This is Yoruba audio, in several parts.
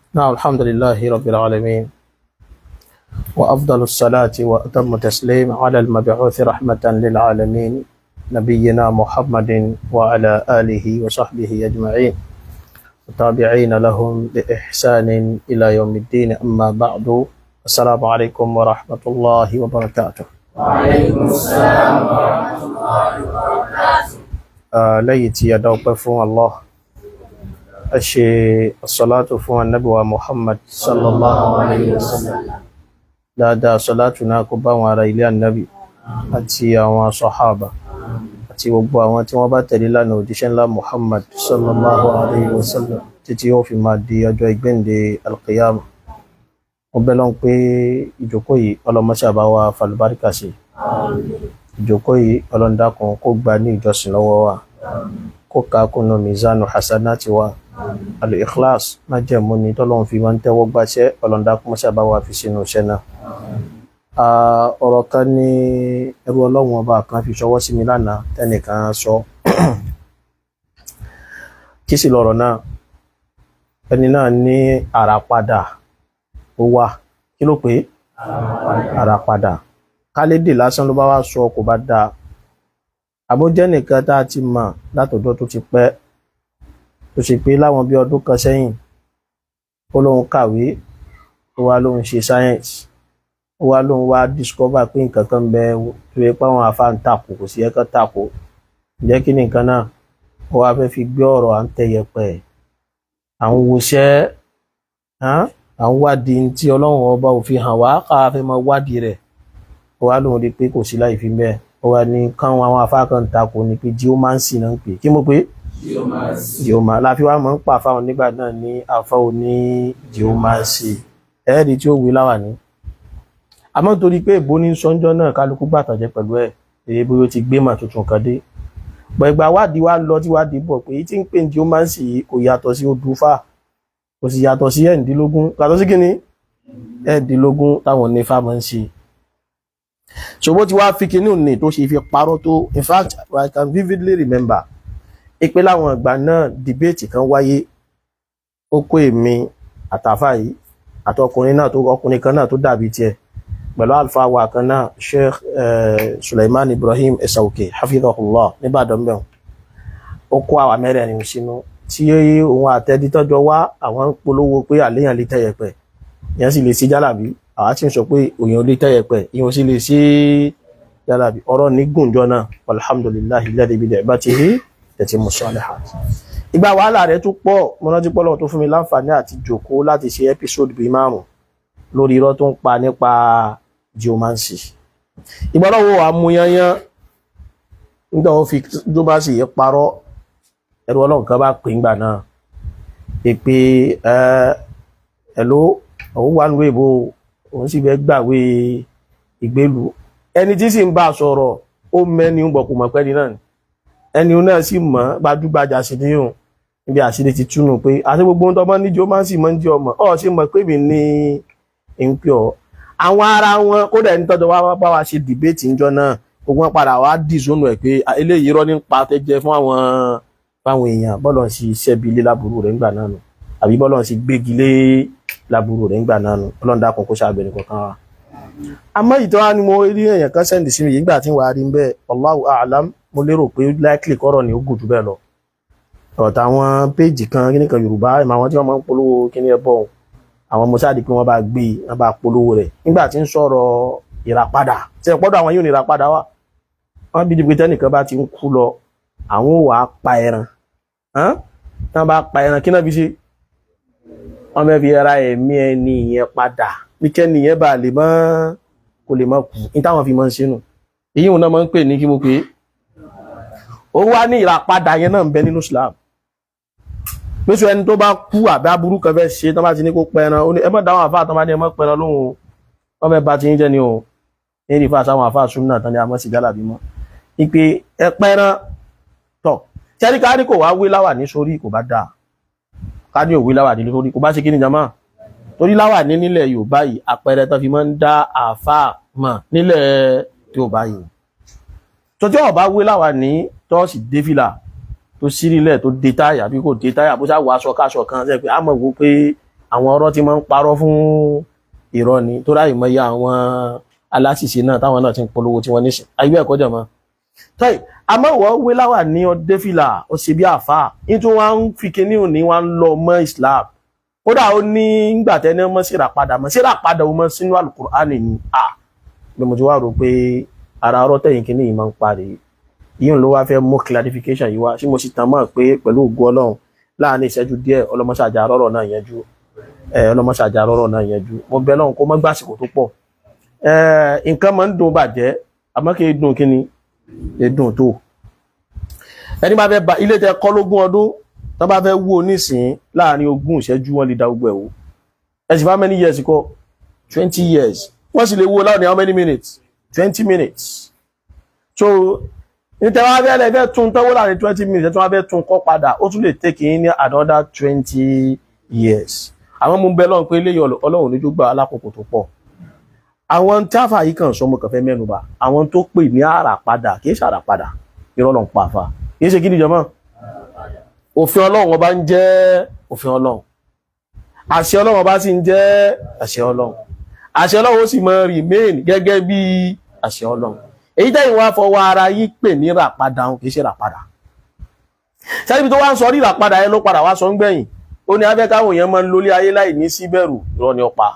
نعم الحمد لله رب العالمين وأفضل الصلاة وأتم التسليم على المبعوث رحمة للعالمين نبينا محمد وعلى آله وصحبه أجمعين والتابعين لهم بإحسان إلى يوم الدين. أما بعد، السلام عليكم ورحمة الله وبركاته. وعليكم السلام ورحمة الله وبركاته. ليتي يدوب فون الله أشي الصلاة فون النبي محمد صلى الله عليه وسلم. dáadáa sọlátù náà kó bá wọn ará ilé ànábì àti àwọn sọ̀hábà àti gbogbo àwọn tí wọ́n bá tẹ̀lé lánàá òjíṣẹ́ ńlá Muhammad sallallahu alayhi wa sallam títí yóò fi máa di ọjọ́ ìgbéǹde alqiyama. Mo bẹ̀ lọ́n pé ìjókòó yìí ọlọ́mọṣẹ́ àbáwá falùbáríkà sí. Ìjókòó yìí ọlọ́ndàkùn kó gba ní ìjọsìn lọ́wọ́ wa, kó ká kúnnú mizanu hasanati wa. Al-ikhlas má jẹ́ mú ni tọ́lọ́run fi máa ń tẹ́wọ́ gbáṣẹ́, ọlọ́ndàkùn mọ́ṣẹ́ àbáwá fi sínú iṣẹ́ náà. Ọ̀rọ̀ kan ní ẹrú ọlọ́run ọba kan fi ṣọwọ́ sí mi lánàá tẹ́nìkan sọ. Kí sì lọ̀rọ̀ náà? Ẹni náà ní àràpadà ó wà. Kí ló pé? Àràpadà. Kálédè lásán ló bá wá sọ kò bá dáa. Àbójẹ́ nìkan tá a ti mọ̀ látọ̀dọ̀ tó ti pẹ́, tó ṣe pé láwọn bí ọdún kan sẹ́yìn ó lóun kàwé, ó wá lóun ṣe sáyẹ́ǹsì, ó wá lóun wá discover pé nǹkan kan bẹ tó yẹ pé àwọn àfáà ń tàkò, kò sí ẹ̀kan tàkò. Ǹjẹ́ kí ni nǹkan náà? Ó wá fẹ́ fi gbé ọ̀rọ̀ à ń tẹ̀yẹpẹ̀, à ń woṣẹ́, à ń wádìí tí ọlọ́run ọba ò fi hàn wá ká fẹ́ máa wádìí rẹ̀. Ó wá lóun rí pé kò sí láì fi bẹ́ẹ̀. Ó wá ní káwọn àwọn àfáà kan tàkò ní pé geomancy náà ń pè. Kí mo pé? Geomancy. Láfi wá mọ̀ ń pa àfáà nígbà náà ní àfáà ní geomancy. Ẹ̀ẹ́dì tí ó wí láwà ní. Àmọ́ torí pé ìbò ní sọ́njọ́ náà kálukú gbàtànjẹ́ pẹ̀lú ẹ̀, èyí bóyá ti gbé mà tuntun kan dé. Gbẹ̀gbà wádìí wá lọ tí wádìí bọ̀ pé tí ń pè ní geomancy yìí kò yàtọ̀ sí odùfà, kò sì yàtọ̀ sí ẹ̀ǹdínlógún. Yàtọ̀ sí kíni? Ẹ̀ǹdínlógún táwọn onífà máa ń ṣe. Ṣòbó ti wá fi kíní òní tó ṣe fi parọ́ tó. In fact, I can vividly remember pé láwọn ìgbà náà debate kan wáyé. Ó kó èmi àtàfà yìí ọkùnrin kan náà tó dàbí tiẹ̀ pẹ̀lú Alfa wa kan náà, Sheikh Sulaiman Ibrahim Esauke hafidhahullah níbàdàn bẹ̀rún. Ó kó àwa mẹ́rẹ̀ẹ̀rin sínú tí òun àtẹ́dítọ́jọ́ wá àwọn ń polówó pé àléyàn lè tẹ́yẹpẹ̀, ìyẹn sì lè sí jálàbí. Àwa tí ń sọ pé òyìn lè tẹ́yẹpẹ̀, ìyẹn sì lè sí jálàbí. Ọ̀rọ̀ ní gùnjọ́ náà, walhamdulillahi alladhi bi ni'matihi tatimmu salihat. Ìgbà wàhálà rẹ̀ tún pọ̀, mo rántí pọ́lọ̀ tó fún mi láǹfààní àti jókòó láti ṣe episode bíi 5 lórí irọ́ tó ń pa nípa geomancy. Ìgbọ́lọ́wọ́ wa mú yányán nígbà wọ́n fi geomancy yẹ parọ́. Ẹ̀rù ọlọ́run kan bá pè ńgbà náà pé ẹ̀ló òun wà níwé ìbò, òun sì fẹ́ gbàwé ìgbélú. Ẹni tí sì ń bá sọ̀rọ̀ ó mẹ́ni ń bọ̀ kò mọ̀ pẹ́ni náà, ẹni náà sì mọ̀ gbajúgbajà sí níhùn níbi àṣírí ti túnú pé àti gbogbo ohun tó mọ́ ní geomancy mọ́ ń jẹ́ ọmọ ọ̀ sí mọ̀ pé mi ní ìpẹ́ ọ̀. Àwọn ara wọn kódà ẹni tọ́jọ́ wá bá wa ṣe debate ńjọ́ náà, gbogbo wọn padà wá Isonu ẹ̀ pé eléyìí rọ́ nípa tẹ́jẹ́ fún àwọn èèyàn bọ́lọ̀ sí ṣẹ́bi ilé láburú rẹ̀ ńgbà náà nù, àbí bọ́lọ̀ sí gbégi lé láburú rẹ̀ ńgbà náà nù. Ọlọ́run dákun kó ṣàbẹ̀rẹ̀ kọ̀ọ̀kan wa. Àmọ́ ìtọ́wá ni mo rí èèyàn kan sẹ́ndì sí mi yìí nígbà tí wàá rí bẹ́ẹ̀, Allahu a'lam, mo lérò pé likely kọ́rọ̀ ni ó gùn jù bẹ́ẹ̀ lọ. Ọ̀tà àwọn péjì kan kíní kan Yorùbá ìmọ̀ àwọn tí wọ́n máa ń polówó kíní ẹbọ, àwọn mọ́sáàdì pé wọ́n bá gbé wọ́n bá polówó rẹ̀ nígbà tí ń sọ̀rọ̀ ìràpadà. Tí ẹ̀pọ́dọ̀ àwọn yóò ní ìràpadà wà, wọ́n bí dìbò tẹ́nìkan bá ti ń kú lọ, àwọn ò wá pa ẹran. Tí wọ́n bá pa ẹran kí náà fi ṣe? Wọ́n fẹ́ fi ra ẹ̀mí ẹni yẹn padà bí kẹ́ni yẹn bá lè mọ́ kò lè mọ́ kù ní táwọn fi mọ́ ń sínú. Èyí òun náà máa ń pè ní kí mo pé ó wá ní ìràpadà yẹn náà ń bẹ nínú Islam. Pèsè ẹni tó bá kú àbí aburú kan fẹ́ ṣe tán bá ti ní kó pẹran, ó ní ẹ má dáwọn àfáà tán bá ní ẹ má pẹran lóhun, wọ́n fẹ́ bá ti ń jẹ́ ni o. Ní ìfà sáwọn àfáà súnnà tán ni a mọ́ sí jálàbí mọ́. Ìpè ẹ pẹran tọ̀. Tí ẹni ká ní kò wá wé láwà ní sórí kò bá dáa. Ká ní òwe láwà ní sórí kò bá ṣe kí ni jama. Torí láwà ní nílẹ̀ Yorùbá yìí àpẹẹrẹ tán fi máa ń dá àfáà mọ̀ nílẹ̀ Yorùbá yìí. Tó tí ó bá wé láwà ní tọ́ọ̀sì dé fìlà tó sírílẹ̀ tó dé táyà bí kò dé táyà bó sá wọ aṣọ káṣọ kan ṣe pé a mọ̀ wò pé àwọn ọ̀rọ̀ tí máa ń parọ́ fún irọ́ ni tó ráyè mọ́ ya àwọn aláṣìṣe náà táwọn náà ti ń polówó tí wọ́n ní ayé ẹ̀kọ́ jẹ̀ mọ́. tọ́yì àmọ́ wọ́n wé láwà ní ọdẹ fìlà ó ṣe bí àfà nítorí wọ́n ń fi kinní òní wọ́n ń lọ mọ́ Islam kódà ó ní ìgbà tẹ́ni mọ́ sí ìràpadà ó mọ́ sínú Al-Qur'ani ni bí mo ti wá rò pé ara ọ̀rọ̀ tẹ̀yìn kinní yìí máa ń parí yìí ló wá fẹ́ mú clarification yìí wá sí mo sì tàn mọ́ pé pẹ̀lú ògo Ọlọ́run láàrin ìṣẹ́jú díẹ̀ ọlọ́mọṣàjà rọ́rọ̀ náà yanjú mo bẹ̀ Ọlọ́run kó má gbàsìkò tó pọ̀ nǹkan máa ń dùn bàjẹ́ àmọ́ kì í dùn kí ni èdùn tó ẹni bá fẹ́ ba ilé tẹ kọ́ lógún ọdún tó bá fẹ́ wó nísìn láàrin 20 ìṣẹ́jú wọ́n lè da gbogbo ẹ̀wò ẹ̀sìn how many years kọ́ 20 years wọ́n sì lè wó láàrin how many minutes 20 minutes so nítorí wọ́n fẹ́ tún tọ́wọ́ láàrin 20 minutes tí wọ́n fẹ́ tún kọ́ padà ó tún lè take in ní another 20 years àwọn mú bẹ́ lọ́n pé eléyìí Ọlọ́run níjú gba alákòókò tó pọ̀ àwọn tí àfà yìí kàn sọmọ kàn fẹ́ mẹ́nubà àwọn tó pè ní àràpadà kìí ṣàràpadà irọ́ lọ́n pa àfà kìí ṣe kí ni jọmọ́ òfin Ọlọ́run ọba ń jẹ́ òfin Ọlọ́run àṣẹ Ọlọ́run ọba sì ń jẹ́ àṣẹ Ọlọ́run àṣẹ Ọlọ́run ó sì mọ remain gẹ́gẹ́ bí àṣẹ Ọlọ́run èyí tẹ́yìn wá fọwọ́ ara yí pè ní ràpadà kìí ṣe ràpadà sẹ́ni tó wá ń sọ rí ràpadà ẹ ló padà wá sọ ń gbẹ̀yìn ó ní abẹ́ káwọn èèyàn máa ń lólé ayé láì ní sí bẹ̀rù irọ́ ni ó pa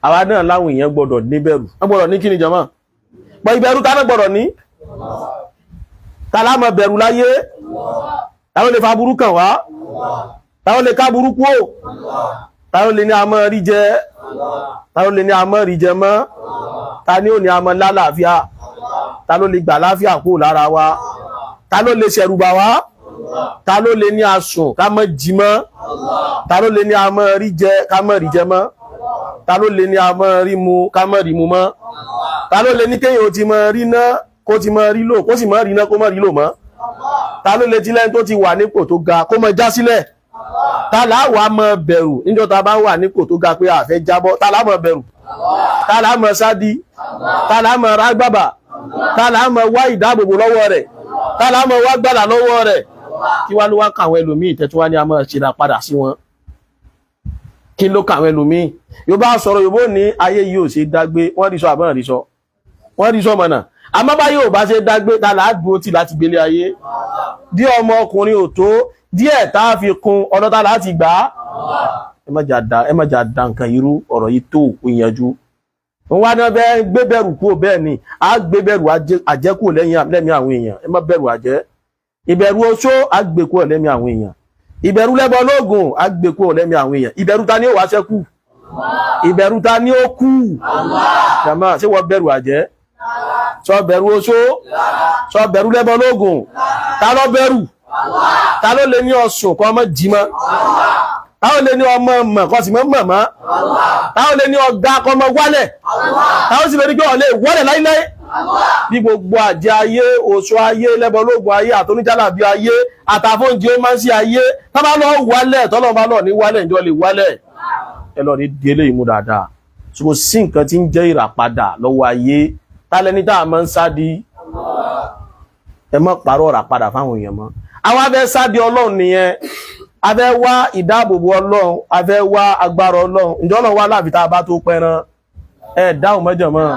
àwa náà láwọn èèyàn gbọ́dọ̀ ní bẹ̀rù wọ́n gbọ́dọ̀ ní kí ni jọmọ́ pọ̀ ìbẹ̀rù tá náà gbọ́dọ̀ ní ta la máa bẹ̀rù láyé táwọn lè fa burú kàn wá táwọn lè ká burú kú ò táwọn lè ní a máa rí jẹ táwọn lè ní a máa rí jẹ mọ́ ta ni ó ní a máa lálàáfíà ta ló lè gbà láfíà kú lára wa ta ló lè ṣẹ̀rùbà wá ta ló lè ní a sùn ká má jí mọ́ ta ló lè ní a máa rí jẹ ká má rí jẹ mọ́ ta ló lè ní a máa rí mu ká má rí mu mọ́ ta ló lè ní kéèyàn ó ti máa rí ná kó ti máa rí lò kó sì máa rí ná kó má rí lò mọ́ ta ló lè ti lẹ́yìn tó ti wà nípò tó ga kó má já sílẹ̀ ta láwà máa bẹ̀rù níjọ́ ta bá wà nípò tó ga pé a fẹ́ jábọ́ ta lá máa bẹ̀rù ta lá máa sádi ta lá máa rágbàbà ta lá máa wá ìdáàbòbò lọ́wọ́ rẹ̀ ta lá máa wá gbàlà lọ́wọ́ rẹ̀ kí wá ló wá kàwọn ẹlòmíì tẹ́tí wá ní a máa ṣe ra padà sí wọn kí ló kàwọn ẹlòmíì yóò bá sọ̀rọ̀ yóò bó ní ayé yìí ò ṣe dágbé wọ́n rí sọ àbọ̀n rí sọ wọ́n rí sọ mọ̀nà àmọ́ bá yóò bá ṣe dágbé ta láàdúró tí láti gbélé ayé bí ọmọ ọkùnrin ò tó díẹ̀ tá a fi kún ọ̀nà tá láti gbà á ẹ má jà dá nǹkan irú ọ̀rọ̀ yìí tó òkú ìyanjú wọ́n wá náà bẹ́ẹ̀ gbé bẹ̀rù kúrò bẹ́ẹ̀ ni a gbé bẹ̀rù àjẹ́kù lẹ́mí àwọn èèyàn ẹ má bẹ̀rù àjẹ́ ìbẹ̀rù oṣó a gbé kúrò lẹ́mí àwọn èèyàn ìbẹ̀rù lẹ́bọ lóògùn a gbé kúrò lẹ́mí àwọn èèyàn ìbẹ̀rù ta ni ó wá ṣẹ́kù ìbẹ̀rù ta ni ó kú jàmá ṣé wọ́n bẹ̀rù àjẹ́ sọ bẹ̀rù oṣó sọ bẹ̀rù lẹ́bọ lóògùn ta ló bẹ̀rù ta ló lè ní ọ̀sùn kọ́ ọmọ jìmọ́ táwọn lè ní ọmọ mọ̀ kọ́ sí mọ́ mọ́ táwọn lè ní ọgá kọ́ ọmọ wálẹ̀ táwọn sì lè ní pé ọ̀lẹ́ wọ́lẹ̀ láíláí bí gbogbo àjẹ́ ayé oṣù ayé lẹ́bọ lóògùn ayé àtóníjálàbí ayé àtàfún Geomancy ayé tá bá lọ wálẹ̀ tọ́lọ́ bá lọ ní wálẹ̀ ìjọ lè wálẹ̀ ẹ lọ rí délé ìmú dáadáa ṣùgbọ́n sí nǹkan tí ń jẹ́ ìràpadà lọ́wọ́ ayé tálẹ́ni tá a máa ń sádi ẹ má parọ́ ìràpadà fáwọn èèyàn mọ́ àwọn abẹ́ sádi Ọlọ́run nìyẹn a fẹ́ wá ìdáàbòbò Ọlọ́run a fẹ́ wá agbára Ọlọ́run ǹjọ́ Ọlọ́run wá láàbí tá a bá tó pẹran ẹ dáhùn mọ́jọ̀ mọ́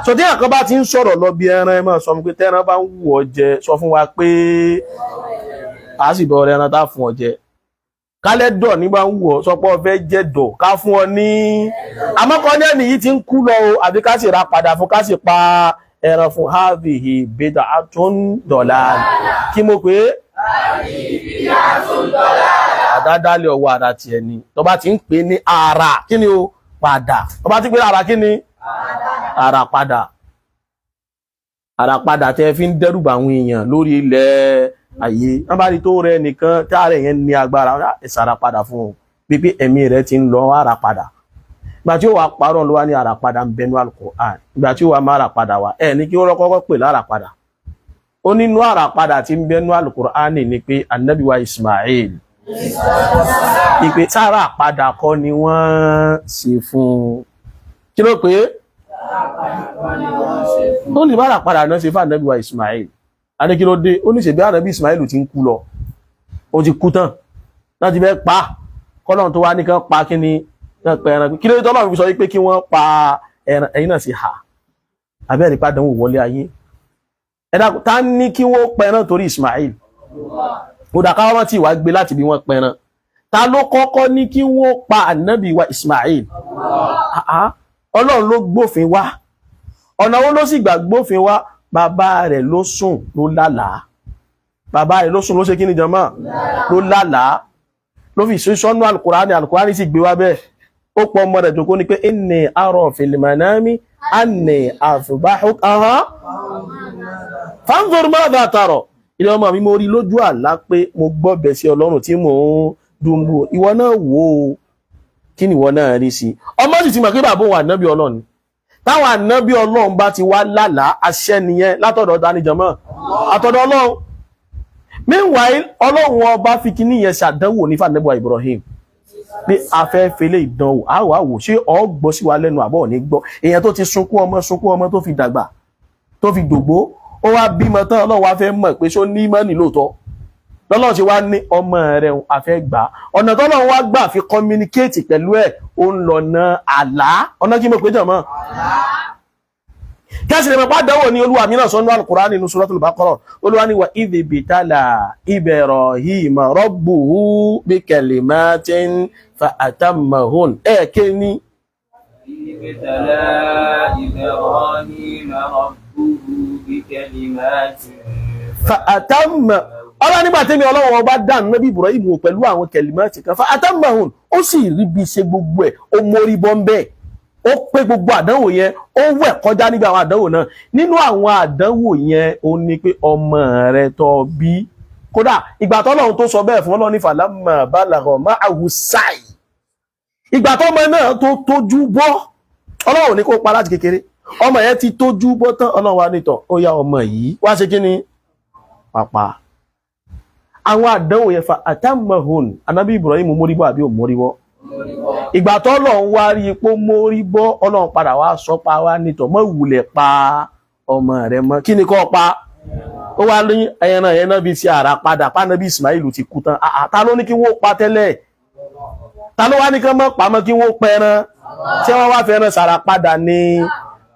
so tí àkọ́ bá ti ń sọ̀rọ̀ lọ bí ẹran ẹ máa sọ pé tẹ́ran bá ń wù ọ jẹ sọ fún wa pé a sì bọ̀ ẹran tá fún ọ jẹ kálẹ̀ dọ̀ ní bá ń wù ọ sọ pé ọ fẹ́ jẹ dọ̀ ká fún ọ ní àmọ́kọ́ ní ẹni yìí ti ń kú lọ o àbí ká sì ra padà fún ká sì pa ẹran fún hadhihi bid'atun dalal kí mo pé àdádálẹ̀ ọwọ́ ara ti ẹni tó bá ti ń pè ní ara kí ni o padà tó bá ti pè ní ara kí ni ara padà tẹ́ fi ń dẹ́rùbà àwọn èèyàn lórí ilẹ̀ ayé wọ́n bá rí tó rẹ nìkan tí ààrẹ yẹn ní agbára ìsara padà fún un pípé ẹ̀mí rẹ̀ ti ń lọ ara padà ìgbà tí ó wà parọ́ ló wá ní ara padà ń bẹnu Al-Qur'an ìgbà tí ó wà máa ara padà wá ẹ̀ ní kí ó rọ́kọ́kọ́ pè lára padà ó nínú àràpadà tí ń bẹnu Al-Qur'ani ni pé Ànábì wa Ismail ìpè sára àpadà kọ́ ni wọ́n ṣe fún kí ló pé ó ní bára padà náà ṣe fún Ànábì wa Ismail a ní kí ló dé ó ní ṣe bí Ànábì Ismail ti ń kú lọ ó ti kú tán láti fẹ́ pa kọ́lọ́run tó wá ní kán pa kí ni náà pẹ ẹran kí ló tó Ọlọ́run fi sọ wípé kí wọ́n pa ẹran ẹ̀yin náà sì hà abẹ́rẹ́ ìpàdánwò wọlé ayé ẹ̀dá ta ní kí wọ́n pẹ ẹran torí Ismail ó dà káwọn tí wàá gbé láti bí wọ́n pẹ ẹran ta ló kọ́kọ́ ní kí wọ́n pa ànábì wa Ismail Ọlọ́run ló gbófin wá ọ̀nà wo ló sì gbà gbófin wá bàbá rẹ̀ ló sùn ló lálàá bàbá rẹ̀ ló sùn ló ṣe kí ni jàmá ló lálàá ló fi sọ́nù Al-Qur'ani sì gbé wá bẹ́ẹ̀ ó pọ̀ ọmọ rẹ̀ jókòó ní pé inni ara fil manami anni asbahuka fanzur madha tara ilé ọmọ mi mo rí lójú àlá pé mo gbọ́ bẹ̀ sí Ọlọ́run tí mò ń dùnbù ìwọ náà wò ó kí ni ìwọ náà rí sí ọmọ sì ti mọ̀ pé bàbá òun ànábì Ọlọ́run táwọn ànábì Ọlọ́run bá ti wá lálàá àṣẹ nìyẹn látọ̀dọ̀ ta ni jàmá àtọ̀dọ̀ Ọlọ́run meanwhile Ọlọ́run ọba fi kíní yẹn ṣàdánwò ní fànẹ́bọ̀ Ibrahim pé afẹ́fẹ́lẹ́ ìdánwò àwọ̀ ṣé ọ gbọ́ sí wa lẹ́nu àbọ̀ ní gbọ́ èèyàn tó ti sunkún ọmọ tó fi dàgbà tó fi dògbó ó wá bímọ tán Ọlọ́run wá fẹ́ mọ̀ pé ṣó ní mọ́nì lóòótọ́ lọ́lọ́run ṣe wá ní ọmọ rẹ̀ afẹ́ gbà ọ̀nà tọ́lọ́run wá gbà fi communicate pẹ̀lú ẹ̀ ó ń lọ́nà àlá ọ̀nà kí mo pè jọ̀mọ́ kẹ́sì lè mọ̀pá dánwò ní olúwa mìíràn sọ́nà Al-Qur'an nínú Suratul Baqarah olúwa ní wa idh ibtala Ibrahima rabbuhu bi kalimatin fa atammahun kí ni ibtala Ibrahima rabbuhu bi kalimatin fa atamma ọlá nígbà tí mi Ọlọ́run ọba dá Nábì Ibrahim pẹ̀lú àwọn kalimatin kan fa atammahun ó sì rí bí ṣe gbogbo ẹ̀ ó mórí bọ́ ń bẹ́ẹ̀ ó pé gbogbo àdánwò yẹn ó wẹ̀ kọjá níbi àwọn àdánwò náà nínú àwọn àdánwò yẹn ó ní pé ọmọ rẹ̀ tó bí kódà ìgbà tọ́lọ́run tó sọ bẹ́ẹ̀ fún Ọlọ́run ní falamma balagha ma'ahu sa'i ìgbà tọ́mọ náà tó tójú bọ́ Ọlọ́run ní kó pa láti kékeré ọmọ yẹn ti tójú bọ́ tán Ọlọ́run wá nítọ̀ ó yá ọmọ yìí wá ṣe kí ni pàpà àwọn àdánwò yẹn fa atammahun Ànábì Ibrahim móríbọ́ àbí ò móríbọ́ ìgbà tó Ọlọ́run wá rí ipò mórí bọ́ Ọlọ́run padà wá sọ pa wá nítọ̀ mọ́ ìwùlẹ̀ pa ọmọ rẹ̀ mọ́ kí ni kọ́ pa ó wá ní ẹran yẹn náà bí ti àrà padà pánàbí Ismail ti kú tán ta ló ní kí wọ́n pa tẹ́lẹ̀ ta ló wá ní kán mọ́ pa mọ́ kí wọ́n pẹran tí wọ́n wá fẹ́ràn sàrà padà ní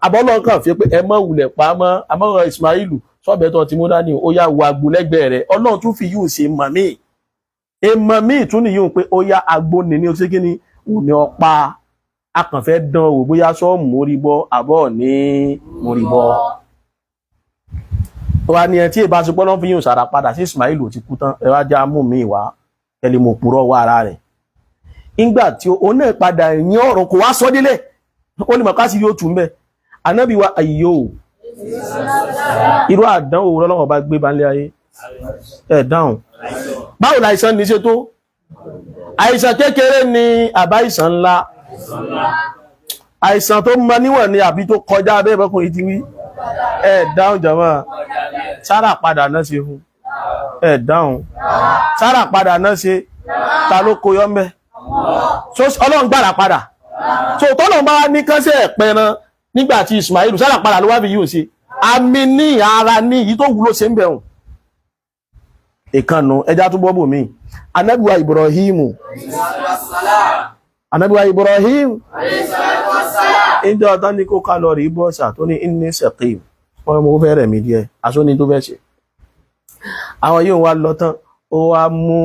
abọ́lọ́run kàn fi pé ẹ mọ́ ìwùlẹ̀ pa mọ́ àmọ́ Ismail sọ́bẹ̀tọ̀ tí mo dá ní ó yá wo agbo lẹ́gbẹ̀ẹ́ rẹ̀ Ọlọ́run tún fi yóò ṣe màmí èèmọ̀ míì tún nìyí pé ó yá agbóni ní oṣù kí ni òní ọpa akànfẹ́ dán wò bóyá sọ móríbọ́ àbọ̀ ní móríbọ́ wá ní ẹ tí ìbá ṣe pọ́nà fi yóò sára padà sí Ismail ti kú tán ẹ wá já mú mi wá ẹlẹ́ mo purọ́ wá ara rẹ̀ nígbà tí ó náà padà yín ọ̀rọ̀ kò wá sọ délẹ̀ ó ní màkà sí yóò tún bẹ́ẹ̀ Ànábì wa ayò irú àdánwò Ọlọ́run bá gbé bá ń lé ayé ẹ̀ dáhùn báwo láìsàn ní ṣe tó àìsàn kékeré ni àbáìsàn ńlá àìsàn tó mọ níwọ̀n ni àbí tó kọjá abẹ́ ìbọ́kùnrin ti wí dáhùn jàmá sára padà náà ṣe fún dáhùn sára padà náà ṣe ta ló kó yọ mẹ́ Ọlọ́run gbàrà padà so tọ́lọ̀ bá ní kánṣẹ́ ẹ̀pẹran nígbà tí Ismail sára padà ló wá fi yíò sí àmì ní ara ní èyí tó wúlò ṣe ń bẹ̀rùn ìkànnù ẹjá tó bọ́bù mi Ànábì wa Ibrahim ìjọ ọ̀tá ní kó kálọ̀rì bọ́ọ̀sà tó ní inni saqim wọ́n mú fẹ́ rẹ̀ mí díẹ̀ aṣó ní tó fẹ́ ṣe àwọn yóò wá lọ tán ó wá mú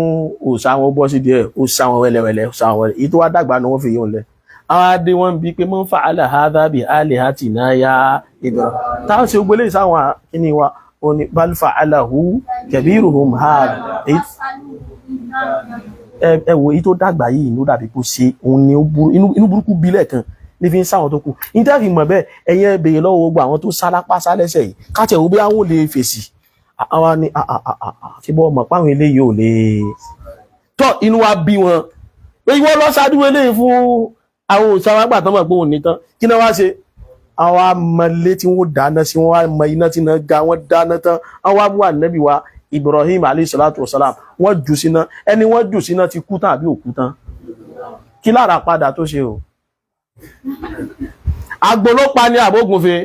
òsà wọn bọ́ sí díẹ̀ òsà wọn wẹ́lẹ́wẹ́lẹ́ òsà wọn wẹ́lẹ́ èyí tó wá dàgbà ni wọ́n fi yóò lẹ̀ àwọn adé wọn bí pé man fa'ala hadha bi alihatina ya Ibrahim táwọn ṣe gbélé sáwọn kíní wa ó ní bal fa'alahu kabiruhum hādhā ẹwọ èyí tó dàgbà yìí ló dàbí kó ṣe òun ni inú burúkú bílẹ̀ kan ní fi ń sáwọn tó kù ìtẹ́fì mọ̀ bẹ́ẹ̀ ẹ̀yẹ bèèrè lọ́wọ́ gbogbo àwọn tó sálápá sálẹ́sẹ̀ yìí káàtẹ̀ wo bí àwọn lè fèsì àwa ni tí bọ́ mọ̀ páwọn eléyìí ò lè tọ́ inú wa bí wọn pé ìwọ́n lọ ṣáájú eléyìí fún àwọn òṣàwágbà tán mọ̀ pé òun nìtàn kí náà wá ṣe àwọn amọ̀lé tí wọ́n dáná sí wọ́n wá mọ iná tí náà ga wọ́n dáná tán àwọn wá mú Ànábì wa Ibrahim alayhi salatu wasalam wọ́n jù síná ẹni wọ́n jù síná ti kú tán àbí òkú tán kí lára padà tó ṣe o àgbò ló pa ní àbógunfe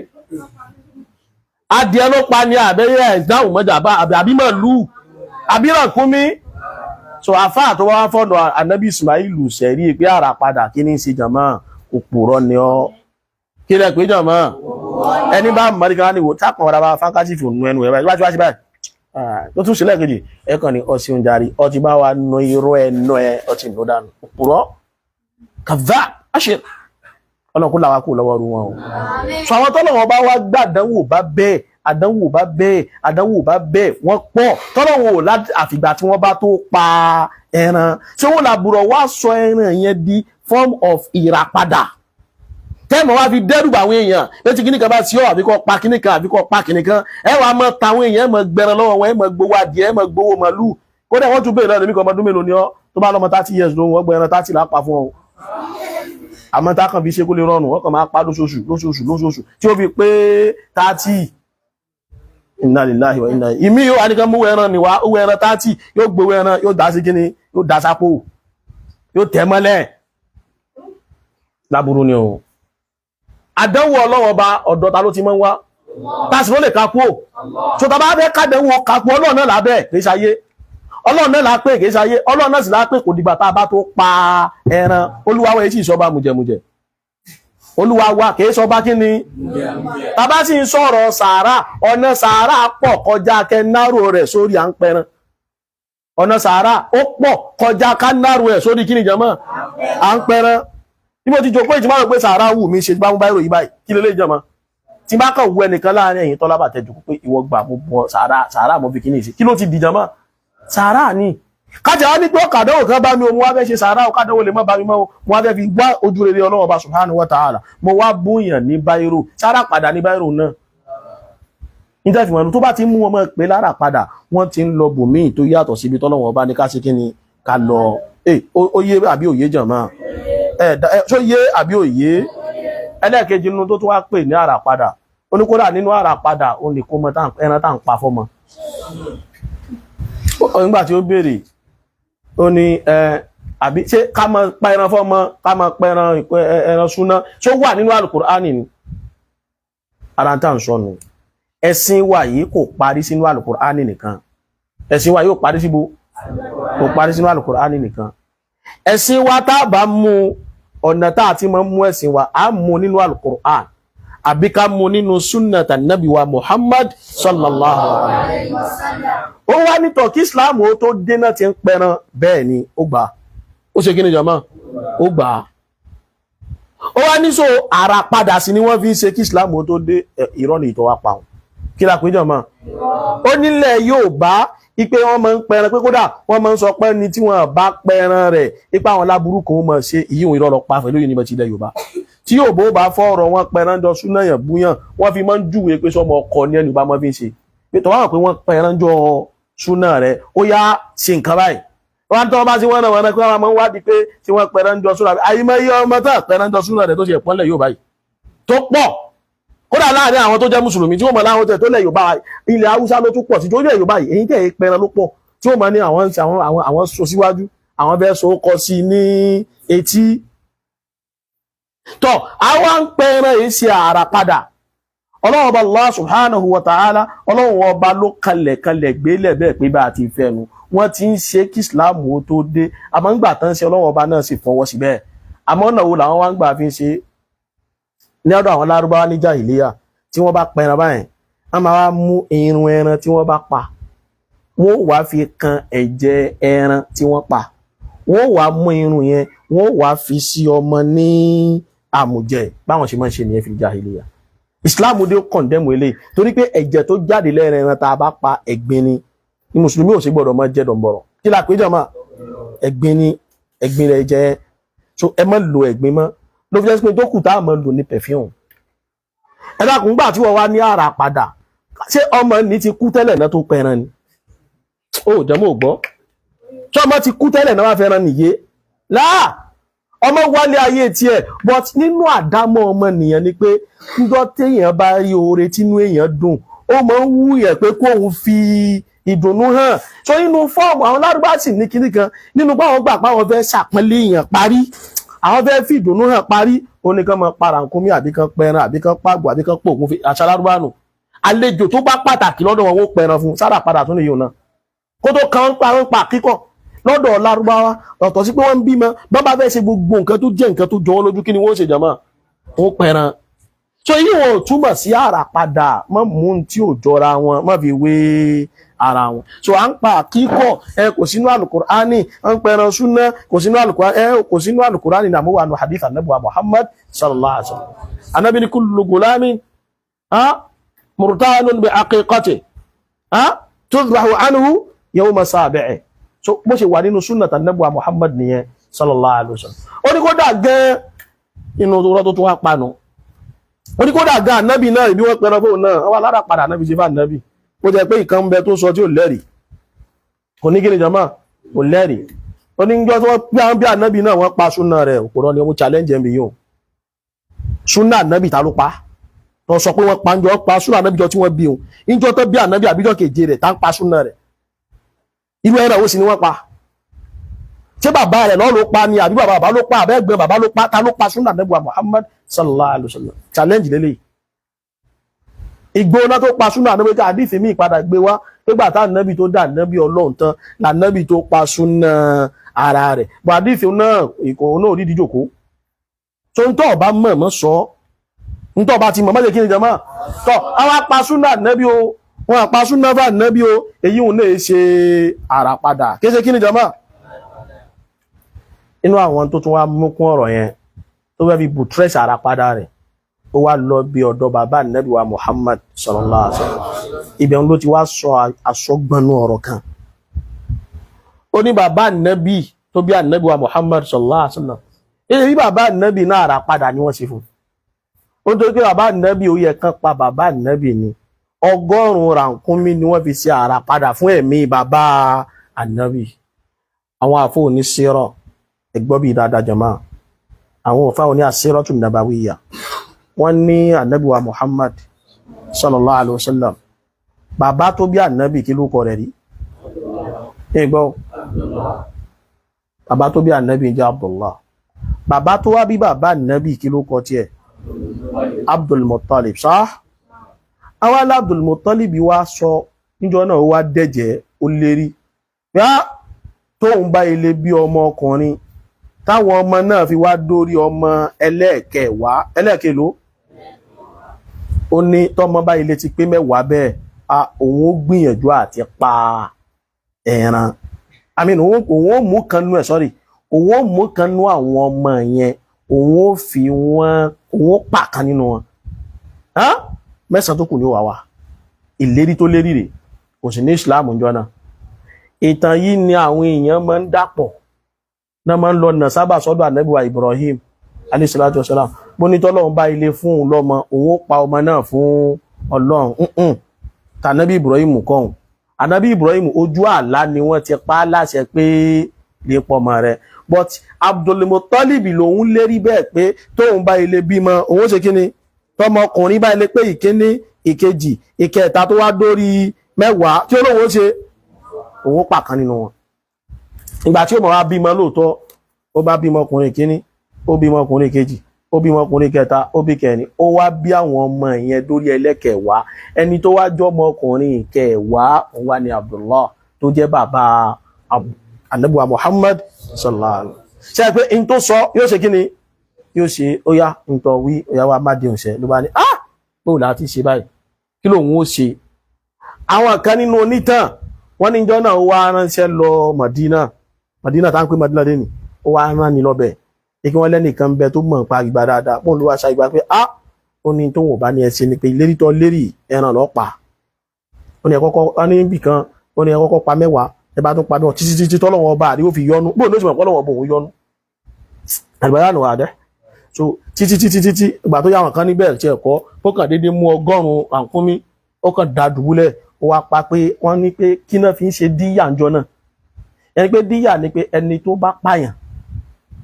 adìẹ ló pa ní àbẹ́yẹ ìdáhùn mọ́jà àbí màlúù àbí ràkúnmí so àfáà tó wá fọ́dọ̀ Ànábì Ismailu sẹ̀rí pé Àràpadà kí ní ṣe jàmá òpùrọ́ ni ọ́ kí lẹ pé jàmá ẹni bá mọ̀ríkà ní wò tápọ̀ ọ̀rọ̀ bá fákásì fò nú ẹnu ẹ̀ báyìí wájú wájú báyìí tó tún sílẹ̀ kejì ẹ̀kàn ni ọtí ń jarí ọtí bá wa nu irọ́ ẹnu ẹ ọtí ń lò dànù òpùrọ́ kàvá àṣẹ ọlọ́kùn làwà kò lọ́wọ́ rú wọn o so àwọn tọ́lọ́wọ́ bá wá gbà àdánwò bá bẹ́ẹ̀ wọ́n pọ̀ tọ́lọ́wọ́ láti àfìgbà tí wọ́n bá tó pa ẹran tí wọ́n làbùrọ̀ wá sọ ẹran yẹn di form of ìràpadà tẹ́mọ̀ wá fi dẹ́rù àwọn èèyàn létí kíníkan bá sí ọ́ àbíkọ́ pa kíníkan àbíkọ́ pa kíníkan ẹ wàá mọ tàwọn èèyàn ẹ mọ gbẹran lọ́wọ́ wọn ẹ mọ gbowó adìẹ ẹ mọ gbowó màlúù kódà wọ́n tún bèèrè lọ́dọ̀ mi kan ọmọdún mélòó ni ọ́ tó bá lọ́mọ 30 years lóhun wọ́n gbẹran 30 lápá fún ọ àmọ́ tá kàn fi ṣe kó lè rọrùn wọ́n kàn máa pa lóṣooṣù tí ó fi pé 30 inna lillahi wa inna ìmí yóò àníkan mú ẹran níwá owó ẹran 30 yóò gbowó ẹran yóò dá sí kíní yóò dá sápò yóò tẹ̀ mọ́lẹ̀ láburú ni o àdánwò ọlọ́wọ́ bá ọ̀dọ̀ ta ló ti mọ́ wá tásì ló lè kápò tó ta bá fẹ́ kádẹ̀wò kápò ọlọ́run náà lábẹ́ kìí ṣayé ọlọ́run náà lápé kìí ṣayé ọlọ́run náà sì lápé kò dìgbà tá a bá tó pa ẹran olúwawọ́ èyí sì sọba mùjẹmùjẹ olúwawọ́ kìí sọba kí ni ta bá sì ń sọ̀rọ̀ sàárà ọ̀nà sàárà pọ̀ kọjá kẹnáró rẹ̀ sórí à ń pẹran ọ̀nà sàárà ó pọ̀ kọjá kánáró rẹ̀ sórí kí ni jọmọ́ à ń pẹran tí mo ti jò pé ìtí máa rò pé sàárà wù mí ṣe bá mú báyìí ròyìn báyìí kí lélẹ́ ìjọmọ́ tí bá kàn wú ẹnìkan láàrin ẹ̀yìn tọ́lá bàtẹ́ jù pé ìwọ gbà mo bọ sàárà mo fi kíní sí kí ló ti dìjọ mọ́ sàárà ni kájà wá ní pé ọ̀kadàwò kan bá mi o mo wá fẹ́ ṣe sàárà ọ̀kadàwò lè má bá mi mọ́ mo wá fẹ́ fi wá ojú rere Ọlọ́run Ọba subhanahu wa ta'ala mo wá bóyàn ní báyìí sàárà padà ní báyìí náà níta ìfìmọ̀ tó bá ti mú wọn mọ́ pé lára padà wọ́n ti ń lọ bòmíì tó yàtọ̀ síbi tọ́lọ́run Ọba ní ká ṣe kíni ká lọ ó yé àbí òye jàmá ṣó yé àbí òye ẹlẹ́ẹ̀kejì nínú tó tún wá pè ní àràpadà oníkódà nínú àràpadà òun lè kó mọ ẹran tá ń pa fọ́mọ nígbà tí ó béèrè ó ní àbí ṣé ká mọ pa ẹran fọ́mọ ká mọ pa ẹran súná ṣó wà nínú Al-Qur'ani ni ara tá ń sọnù ẹ̀sìn wa yìí kò parí sínú Al-Qur'ani nìkan ẹ̀sìn wa yìí kò parí síbo kò parí sínú Al-Qur'ani nìkan ẹ̀sìn wa tá bá mú ọ̀nà tá àti mọ́ mú ẹ̀sìn wa á mú nínú Al-Qur'an àbí ká mú nínú sunnata nabi wa Muhammad sallallahu alaihi wasallam ó wá nítọ̀ kí Islam ó tó dénà ti ń pẹran bẹ́ẹ̀ ni ó gbà ó ṣe kí ni jàmá ó gbà ó wá ní so àràpadà sí ni wọ́n fi ń ṣe kí Islam ó tó dé irọ́ ni ìtọ́ wá pa kí la pé jàmá ó nílẹ̀ Yorùbá ipe wọ́n máa ń pẹran pé kódà wọ́n máa ń sọ pé ní tí wọ́n bá pẹran rẹ̀ ipa àwọn láburú kan ó máa ṣe ìyíhun irọ́ lọ pa pẹ̀lú yunifásitì ilẹ̀ Yorùbá tí yóò bó bá fọ́ọ̀rọ̀ wọn pẹran jọ súná yàn búyàn wọ́n fi máa ń júwe pé sọmọ ọkọ ní ẹnu bá máa fi ń ṣe pé tọ́wọ́n pé wọ́n pẹran jọ súná rẹ̀ ó yá ṣe nǹkan báyìí wọ́n tọ́ bá sí wọ́n náà wọ́n náà pé wọ́n máa ń wádìí pé tí wọ́n pẹran jọ súná rẹ̀ àyè máa yọ ọmọ tá pẹran jọ súná rẹ̀ tó ṣe ẹ̀pọ́nlẹ̀ yóò báyìí tó pọ̀ kódà láàrin àwọn tó jẹ́ mùsùlùmí tí wọ́n mọ̀ láwọn tẹ̀ tó lẹ̀ Yorùbá ilẹ̀ Haúsá ló tún pọ̀ sí tó lẹ̀ Yorùbá yìí èyí tẹ̀ pẹran ló pọ̀ tí wọ́n mọ̀ ní àwọn so síwájú àwọn fẹ́ so kọ sí ní etí tọ́ àwọn ń pẹran èyí sí àràpadà Ọlọ́run Ọba Allah subhanahu wa ta'ala Ọlọ́run Ọba ló kalẹ̀ gbélẹ̀ bẹ́ẹ̀ pé bá ti fẹ́nu wọ́n ti ń ṣe kí Islam ó tó dé àmọ́ ńgbà tán ṣe Ọlọ́run Ọba náà sì fọwọ́ sí bẹ́ẹ̀ àmọ́ ọ̀nà wo làwọn wá ń gbà fi ń ṣe ní ọ̀dọ̀ àwọn Lárúbáwá ní jàhílíyà tí wọ́n bá pẹran báyìí wọ́n máa wá mú irun ẹran tí wọ́n bá pa wọ́n wá fi kan ẹ̀jẹ̀ ẹran tí wọ́n pa wọ́n wá mú irun yẹn wọ́n wá fi sí ọmọ ní àmùjẹ báwọn ṣe máa ń ṣe nìyẹn fi jàhílíyà Islam dé kọ̀ndẹ́mù eléyìí torí pé ẹ̀jẹ̀ tó jáde lẹ́rẹ̀ ẹran tá a bá pa ẹ̀gbin ni mùsùlùmí ò sì gbọ́dọ̀ máa jẹ́ dọ̀m̀bọ̀rọ̀ kí la péjọ máa ẹ̀gbin ni ẹ̀gbin rẹ̀ jẹ́ so ẹ má lo ẹ̀gbin mọ́ ló fi jẹ́ pé tó kù tá a máa lò ní perfume ẹ dákun gbà tí wọ́n wá ní àràpadà ṣé ọmọ ní ti kú tẹ́lẹ̀ náà tó pẹran ni ó jẹ́ mọ́ gbọ́ tí ọmọ ti kú tẹ́lẹ̀ náà wá fẹ́ràn nìyé láà ọmọ wálé ayé tiẹ̀ but nínú àdámọ́ ọmọ nìyẹn ni pé níjọ́ téèyàn bá rí oore tínú èèyàn dùn ó máa ń wú yẹn pé kóun fi ìdùnnú hàn so nínú fọ́ọ̀mù àwọn Lárúbá sì ní kinní kan nínú báwọn gbà páwọn fẹ́ ṣàpọ́nlé èèyàn parí àwọn fẹ́ fi ìdùnnú hàn parí ó ní kán máa para nǹkan mi àbí kán pẹran àbí kán pàgbò àbí kán pò ògùn fi àṣà Lárúbá nù àlejò tó bá pàtàkì lọ́dọ̀ wọn ó pẹran fún sára padà tún lè yòó náà kó tó kan ń pa kíkọ̀ lọ́dọ̀ Lárúbáwá ọ̀tọ̀ sí pé wọ́n ń bímọ bá bá fẹ́ ṣe gbogbo nǹkan tó jẹ́ nǹkan tó jọ wọ́n lójú kí ni wọ́n ṣe jàmá wọ́n pẹran so yìí wọn ò túmọ̀ sí àràpadà mọ́ mú tí ò jọra wọn má fi wé ara wọn so à ń pa àkíkọ̀ kò sínú Al-Qur'ani à ń pẹran súnná kò sínú Al-Qur'ani kò sínú Al-Qur'ani nàmú wà nù hadith Ànábì wa Muhammad sallallahu alaihi wasallam Ànábì ní kullu gulamin murtahanun bi aqiqati tudbahu anhu yawma sabi'i so bó ṣe wà nínú sunnah Ànábì wa Muhammad nìyẹn sallallahu alaihi wasallam ó ní kódà gan inú tó tún wá panu ó ní kódà gan Ànábì náà bí wọ́n pẹran fóun náà wà lára padà Ànábì ṣe fún Ànábì ó jẹ́ pé ìkan ń bẹ tó sọ tí ò lẹ́rìí kò ní kí ni jama ò lẹ́rìí ó ní jọ́ tó bí Ànábì náà wọ́n pa súnà rẹ̀ òpòrọ́ ni ó challenge ẹ̀ yóò súnà Ànábì ta ló pa tó sọ pé wọ́n pa ń jọ pa súnà Ànábì jọ tí wọ́n bí òun ìjọ tó bí Ànábì àbíjọ́ keje rẹ̀ tá ń pa súnà rẹ̀ irú ẹ̀rọ ó sì ni wọ́n pa ṣé bàbá rẹ̀ lọ́ ló pa ni àbí bàbá ló pa àbẹ́gbẹ́ bàbá ló pa ta ló pa súnà Ànábì wa Muhammad sallallahu alaihi wasallam challenge lélẹ́yìí ìgbóná tó pa súnà Ànábì ká àdífì mí ìpadà gbé wá nígbà tá Ànábì tó dá Ànábì Ọlọ́run tán l'Ànábì tó pa súnà ara rẹ̀ bọ̀ àdífì náà ìkọ̀ náà rí díjòkó tó ń tọ́ ọba mọ̀ sọ ń tọ́ ọba ti mọ̀ mọ́jẹ̀ kí ni jama tọ́ àwọn apá súnà Ànábì o wọn apá súnà fà Ànábì o èyí ò náà ṣe àràpadà kéṣe kí ni jama inú àwọn tó tún wá mú kún ọ̀rọ̀ yẹn tó fẹ́ fi bùtrẹ́sì àràpadà rẹ̀ ó wá lọ bí ọ̀dọ̀ bàbá Ànábì wa Muhammad sallallahu alaihi wasallam ibẹ̀ ló ti wá sọ àsọgbọnú ọ̀rọ̀ kan ó ní bàbá Ànábì tó bí Ànábì wa Muhammad sallallahu alaihi wasallam èyí bí bàbá Ànábì náà rà padà ni wọ́n ṣe fún ó tó pé bàbá Ànábì ó yẹ kán pa bàbá Ànábì ni 100 ràkúnmí ni wọ́n fi ṣe àrà padà fún ẹ̀mí bàbá Ànábì àwọn àfọ òní sírọ̀ ẹgbọ́ bí dáadáa jama àwọn òfà òní àsírọ̀tù An-Nabawiyyah wọ́n ní Ànábì wa Muhammad sallallahu alaihi wasallam bàbá tó bí Ànábì kí ló kọ rẹ̀ rí ẹgbọ́ bàbá tó bí Ànábì jẹ́ Abdullah bàbá tó wá bí bàbá Ànábì kí ló kọ tiẹ̀ Abdul Muttalib sáà àwọn Abdul Muttalib wá sọ níjọ́ náà ó wá dẹ̀jẹ̀ ó lérí yá tóun bá ilé bí ọmọ ọkùnrin táwọn ọmọ náà fi wá dórí ọmọ ẹlẹ́ẹ̀kẹ́ló ó ní tọ́mọ bá ilé ti pé 10 bẹ́ẹ̀ òun ó gbìyànjú àti pa ẹran òun ó mú kanú ẹ̀ sọ́rí òun ó mú kanú àwọn ọmọ yẹn òun ó fi wọ́n òun ó pa kan nínú wọn 9 tó kù ní wàwà ìlérí tó lérí rẹ̀ kò sí ní Islam jọ náà ìtàn yìí ni àwọn èèyàn máa ń dàpọ̀ náà máa ń lọ nà sábà sọ́dọ̀ Ànábì wa Ibrahim alayhi salatu wassalam bó ní tọ́lọ́run bá ilé fún òun lọ́mọ òun ó pa ọmọ náà fún Ọlọ́run tànábì Ibrahim kọ́hùn Ànábì Ibrahim ojú àlá ni wọ́n ti pa láṣẹ pé lè pọmọ rẹ̀ but Abdul Muttalib lòun lérí bẹ́ẹ̀ pé tóun bá ilé bímọ òun ó ṣe kíni tọmọkùnrin bá ilé pé ìkíní ìkejì ìkẹta tó wá dórí 10 tí olóhun ó ṣe òun pa kan nínú wọn ìgbà tí ó mọ̀ wá bímọ lóòótọ́ ó bá bímọ ọkùnrin kíní ó bímọ ọkùnrin kejì ó bímọ ọkùnrin kẹta ó bí kẹrin ó wá bí àwọn ọmọ ìyẹn dórí ẹlẹ́kẹ̀wàá ẹni tó wá jọmọ ọkùnrin kẹwàá òun wá ní Abdullah tó jẹ́ bàbá Ànábì wa Muhammad sallallahu alaihi wasallam ṣe pé in tó sọ yóò ṣe kíni yóò ṣe ó yá ń tọ́ wí ó yá wá má dé òṣẹ́ ló bá ní bóò láti ṣe báyìí kí lòun ó ṣe àwọn kan nínú onítàn wọ́n ní ìjọ náà ó wá ránṣẹ́ lọ Madina tá ń pè Madina dé ní ó wá rán ni lọ́bẹ̀ kí wọ́n lẹ́nìkan bẹ tó mọ̀ pa ìgbà dáadáa pọ́n ló wá ṣá ìgbà pé ó ní tó wọ́n bá ní ẹsẹ̀ ni pé ìlérí tó lérí ẹran lọ́ pa ó ní ẹ̀kọ́kọ́ ní ibì kan ó ní ẹ̀kọ́kọ́ pa 10 ẹ bá tún pa náà títí tọ́lọ́wọ́n ọba àríwó fi yọnu bóun ló sì mọ̀ pọ́lọ́wọ́n ọba òun yọnu àgbàyà nù àdẹ́ so títí ìgbà tó yàwọn kan níbẹ̀ tí ẹ̀kọ́ ó kàn déédéé mú 100 ràkúnmí ó kàn dá dùbúlẹ̀ ó wá pa pé wọ́n ní pé kí náà fi ń ṣe díyà ńjọ náà ẹni pé díyà ni pé ẹni tó bá pààyàn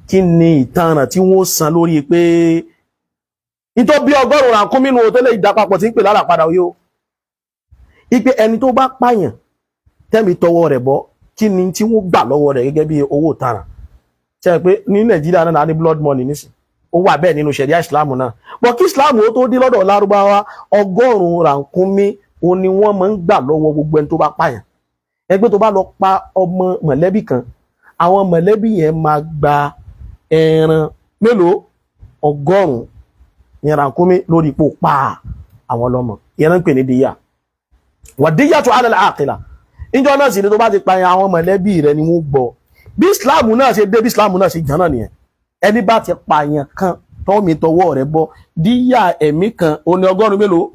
kí ni ìtanràn tí wọ́n san lórí pé nítorí bí 100 ràkúnmí nínú òtẹ́lẹ̀ ìdápapọ̀ tí ń pè lára padà yóò ipe ẹni tó bá pààyàn tẹ́mi tọwọ́ rẹ̀ bọ́ kí ni tí wọ́n gbà lọ́wọ́ rẹ̀ gẹ́gẹ́ bí owó ìtanràn ṣe pé ní Nàìjíríà náà ní blood money nísìn ó wà bẹ́ẹ̀ nínú ṣẹ̀ríà Islam náà bọ̀ kí Islam ó tó dé lọ́dọ̀ Lárúbáwá 100 ràkúnmí ó ní wọ́n máa ń gbà lọ́wọ́ gbogbo ẹni tó bá pààyàn ẹgbẹ́ tó bá lọ pa ọmọ mọ̀lẹ́bí kan àwọn mọ̀lẹ́bí yẹn máa gba ẹran mélòó 100 ìrànkúnmí lórí ipò pa àwọn ọlọ́mọ ìyẹn ń pè ní díyà wà díyà tó alẹ́ àkìlà ìjọ náà sì ni tó bá ti pa àwọn mọ̀lẹ́bí rẹ̀ ni wọ́n gbọ́ bí Islam náà ṣe dé bí Islam náà ṣe jẹ́ náà nìyẹn ẹni bá ti pààyàn kan tọ́ mi tọwọ́ rẹ̀ bọ́ díyà ẹ̀mí kan ó ní 100 mélòó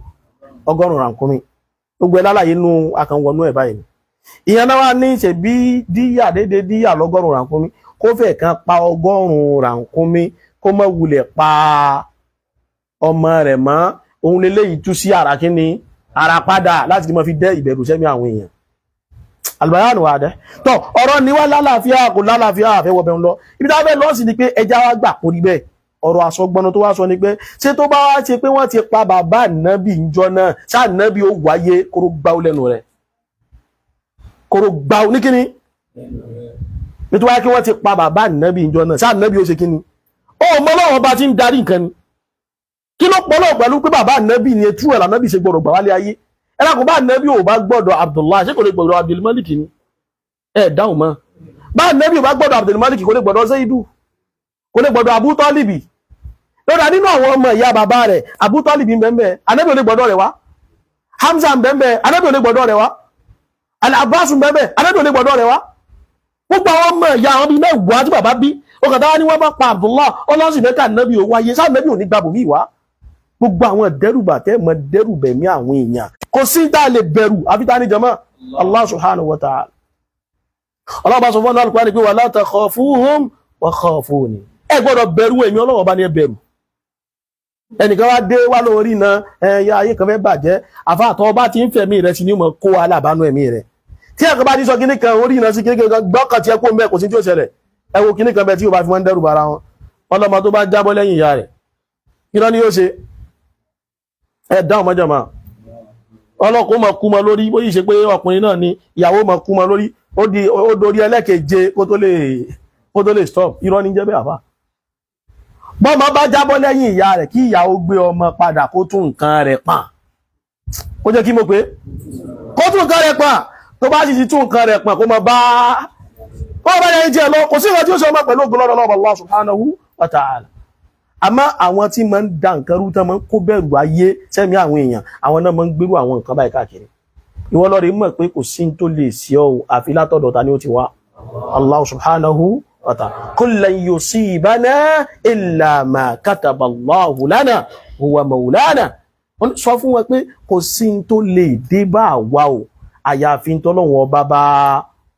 100 ìrànkúnmí gbogbo ẹ̀ lálàyé nú akànwọnú ẹ̀ báyìí ìyẹn náà wá ní ṣe bí díyà dédé díyà 100 ìrànkúnmí kó fẹ́ kan pa 100 ìrànkúnmí kó má wulẹ̀ pa ọmọ rẹ̀ mọ́ ohun lélẹ́yìí tú sí ara kíní ara padà láti mọ́ fi dẹ́ ìbẹ̀rù sẹ́mi àwọn èèyàn albayanu wa dẹ́ tọ́ ọ̀rọ̀ ni wá lálàáfíà kò lálàáfíà àfẹ́wọ̀ bẹ̀rún lọ ibi tá fẹ́ lọ sí ni pé ẹja wá gbà kórí bẹ́ẹ̀ ọ̀rọ̀ àsọgbọ́nà tó wá sọ ni pé ṣé tó bá wá ṣe pé wọ́n ti pa bàbá ànábì ìjọ náà ṣá ànábì ó wáyé kóró gbáwó lẹ́nu rẹ̀ kóró gbáwó ní kíní nítorí wáyé kí wọ́n ti pa bàbá ànábì ìjọ náà ṣá ànábì ó ṣe kíní ó mọ́ lọ́wọ́ bá ti ń darí nǹkan ni kí ló pọ̀lọ̀ pẹ̀lú pé bàbá ànábì ni etú ẹ̀ lànábì ṣe gbọ́dọ̀ gbà wálé ayé ẹ̀rọ bá ànábì ò bá gbọ́dọ̀ Abdullahi ṣé kò lè gbọ́dọ̀ Abdulmalik ni ẹ̀ dáhùn mọ́ bá ànábì ò bá gbọ́dọ̀ Abdulmalik kò lè gbọ́dọ̀ Zaidu kò lè gbọ́dọ̀ Abu Talibi lọ́dà nínú àwọn ọmọ ìyá bàbá rẹ̀ Abu Talibi bẹ́ẹ̀ ànábì ò lè gbọ́dọ̀ rẹ̀ wá Hamza bẹ́ẹ̀ ànábì ò lè gbọ́dọ̀ rẹ̀ wá Al-Abbas bẹ́ẹ̀ ànábì ò lè gbọ́dọ̀ rẹ̀ wá gbogbo àwọn ọmọ ìyá àwọn bíi mẹ́wàá tí bàbá bí ọkàn táwa ni wọ́n bá pa Abdullah ọlọ́sìn mẹ́ta ànábì ò wáyé sáà ànábì ò ní gbàbọ̀ mí wá gbogbo àwọn dẹ́rùbà tẹ́ mọ dẹ́rùbẹ̀mí àwọn èèyàn kò sí tá lè bẹ̀rù àfíta ní jama Allah subhanahu wa ta'ala Allah bá sọ fún Al-Qur'an ní pé wala takhafuhum wa khafuni ẹ gbọ́dọ̀ bẹ̀rù èmi Ọlọ́run bá ní ẹ bẹ̀rù ẹnìkan wá dé wá lórí iná ẹ̀yà ayé kan fẹ́ bàjẹ́ àfáàtọ́ bá ti ń fẹ̀mí rẹ̀ sí ní mọ̀ kó alábánú ẹ̀mí rẹ̀ tí ẹ̀kan bá ti sọ kíní kan orí iná sí kíní kan gbọ́kàn tí ẹ kó mẹ́ kò sí tí ó ṣẹlẹ̀ ẹ wo kíní kan bẹ tí ó bá fi wọ́n dẹ́rù bara wọn ọlọ́mọ tó bá jábọ́ lẹ́yìn ìyá rẹ̀ kí ló ní yóò ṣe dáhùn mọ́jọ̀ máa ọlọ́kùn mọ̀ kú mọ́ lórí bó yìí ṣe pé ọkùnrin náà ni ìyàwó mọ̀ kú mọ́ lórí ó dorí ẹlẹ́keje kó tó lè stop irọ́ ní jẹ́bẹ̀ àfà bọ́mọ bá jábọ́ lẹ́yìn ìyá rẹ̀ kí ìyàwó gbé ọmọ padà kó tún nǹkan rẹ̀ pàn kó jẹ́ kí mo pé kó tún nǹkan rẹ̀ pàn tó bá sì ti tún nǹkan rẹ̀ pàn kó mọ bá lẹ́yìn jẹ́ lọ kò sí ìwọ̀n tí ó ṣe ọmọ pẹ̀lú ògbólọ́dọ̀ lọ́wọ́ Allah subhanahu wa ta'ala àmọ́ àwọn tí máa ń da nǹkan rú tán máa ń kó bẹ̀rù ayé sẹ́mi àwọn èèyàn àwọn náà máa ń gbérú àwọn nǹkan báyìí káàkiri ìwọ lọ rí mọ̀ pé kò sí tó lè sí ọ àfi látọ̀dọ̀ ta ni ó ti wá Allah subhanahu wa ta'ala qul lan yusibana illa ma kataba Allahu lana huwa maulana sọ fún wọn pé kò sí tó lè dé bá wa o àyàfi tọ́lọ́wọ́n ọba bá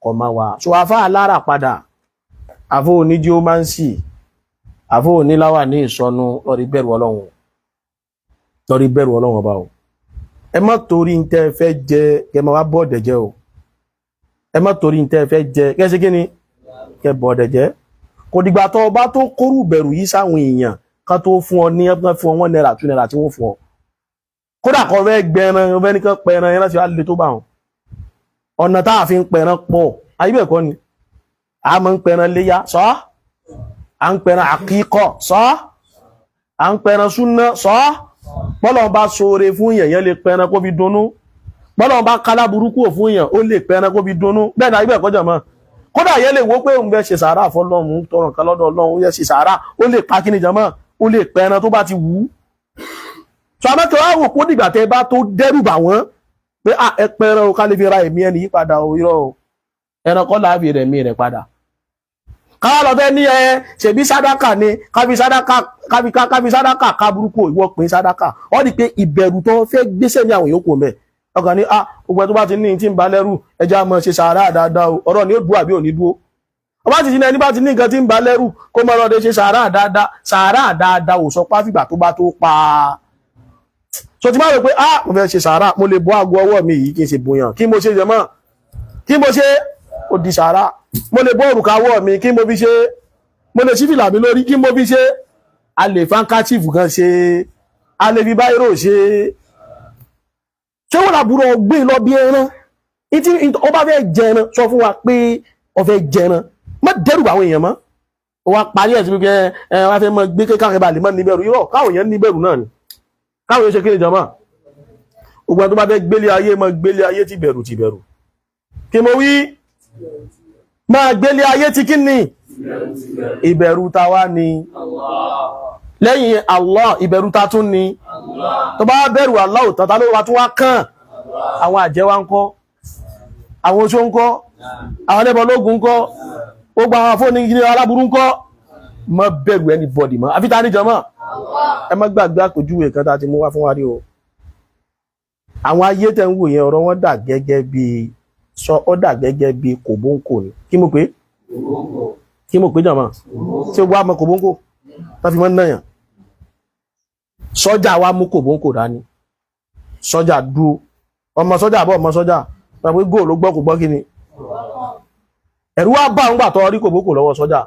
ọmọ wa so afá alára padà àfọ oní Geomancy àfọ oníláwà ní ìsọnù lórí bẹ̀rù Ọlọ́run ọba o ẹ má torí ń tẹ́ fẹ́ jẹ kẹ́ máa wá bọ́ọ̀dẹ̀ jẹ́ o ẹ má torí ń tẹ́ fẹ́ jẹ kẹ́ ṣe kí ni kẹ́ bọ́ọ̀dẹ̀ jẹ́ kò dìgbà tó bá tó kórù bẹ̀rù yìí sáwọn èèyàn kan tó fún ọ ní ẹgbẹ́ fún ọ 1 naira 2 naira tí wọ́n fún ọ kódà kan fẹ́ gbẹran ọbẹ̀ nìkan pẹran ẹran tí wàá lè tó bá wọn ọ̀nà táà fi ń pẹran pọ̀ ayé bẹ́ẹ̀ kọ́ ni a máa ń pẹran léyá sọ́ à ń pẹran àkíkọ̀ sọ́ à ń pẹran súnná sọ́ bọ́lọ̀ bá ṣoore fún èèyàn lè pẹran kó fi dunnú bọ́lọ̀ bá kálá burúkú fún èèyàn ó lè pẹran kó fi dunnú bẹ́ẹ̀ ni ayé bẹ́ẹ̀ kọ́ jàmá kódà yẹn lè wó pé òun bẹ́ ṣe sàárà fọ́lọ́run tọrọ kan lọ́dọ̀ Ọlọ́run yẹ ṣe sàárà ó lè pa kíni jàmá ó lè pẹran tó bá ti wù ú so àmọ́kẹ́ wá wò kó dìgbà tẹ́ bá tó dẹ́rù bà wọ́n pé ẹ pẹran o ká lè fi ra ẹ̀mí ẹni yípadà o irọ́ o ẹran kọ́ láàbì rẹ̀ mí rẹ̀ padà káwà lọ fẹ́ ní ṣèbí sádàkà ni kábí sádàkà ká burúkú ìwọ pín sádàkà ó ní pé ìbẹ̀rù tó fẹ́ gbéṣẹ́ ní àwọn yòókù mẹ́ ọkàn ní gbogbo tó bá ti ní tí ń ba lẹ́rù ẹjá mọ́ ṣe sàárà dáadáa o ọ̀rọ̀ ni ó dúó àbí ò ní dúó ọba ti ní ẹni bá ti ní nǹkan tí ń ba lẹ́rù kó mọ́ lọ́dẹ ṣe sàárà dáadáa ò sọ páfìgbà tó bá tó pa so ti máa rò pé mo fẹ́ ṣe sàárà mo lè bọ́ àgọ́ ọwọ́ mi yìí kí n ṣe bóyàn kí mo ṣe jẹmọ́ kí mo ṣe ó di sàárà mo lè bọ́ òrùka ọwọ́ mi kí mo fi ṣe mo lè sífìlà mi lórí kí mo fi ṣe a lè fankachief kan ṣe a lè fi báyìí rò ṣe ṣé wọ́n làbúrò gbé lọ bí ẹran ìtí ó bá fẹ́ jẹran sọ fún wa pé ó fẹ́ jẹran má dẹ́rù àwọn èèyàn mọ́ ó wá parí ẹ̀ sí pé wọ́n fẹ́ mọ gbé kékeré bá lè mọ́ níbẹ̀rù irọ́ káwọn èèyàn níbẹ̀rù náà ni káwọn èèyàn ṣe kí ni jọmọ́ ògbọ́n tó bá fẹ́ gbélé ayé mọ́ gbélé ayé ti bẹ̀rù kí mo wí máa gbélé ayé ti kí ni ìbẹ̀rù ta wá ni lẹ́yìn Allah ìbẹ̀rù ta tún ni tó bá bẹ̀rù Allah òtàn ta ló wá tún wá kàn àwọn àjẹ́ wa ń kọ́ àwọn oṣó ń kọ́ àwọn ẹlẹ́bọ lógun ń kọ́ gbogbo àwọn afọ́ni gíní aláburú ń kọ́ má bẹ̀rù anybody mọ́ àfi ta ní jọmọ́ ẹ má gbàgbé àpèjúwe kan tá ti mú wá fún wa rí o àwọn ayé tẹ́ ń wò yẹn ọ̀rọ̀ wọn dà gẹ́gẹ́ bí ó dà gẹ́gẹ́ bí kòbóǹkò ni kí mo pé jọmọ́ tí ó wá mọ kòbóǹkò tó fi mọ́ náyàn sọ́jà wa mú kòbóǹkò dání sọ́jà dúó ọmọ sọ́jà àbọ̀ ọmọ sọ́jà pẹ̀lú góò ló gbọ́ kò gbọ́ kí ni ẹ̀rù wá bá ń gbà tọ́ rí kòbókò lọ́wọ́ sọ́jà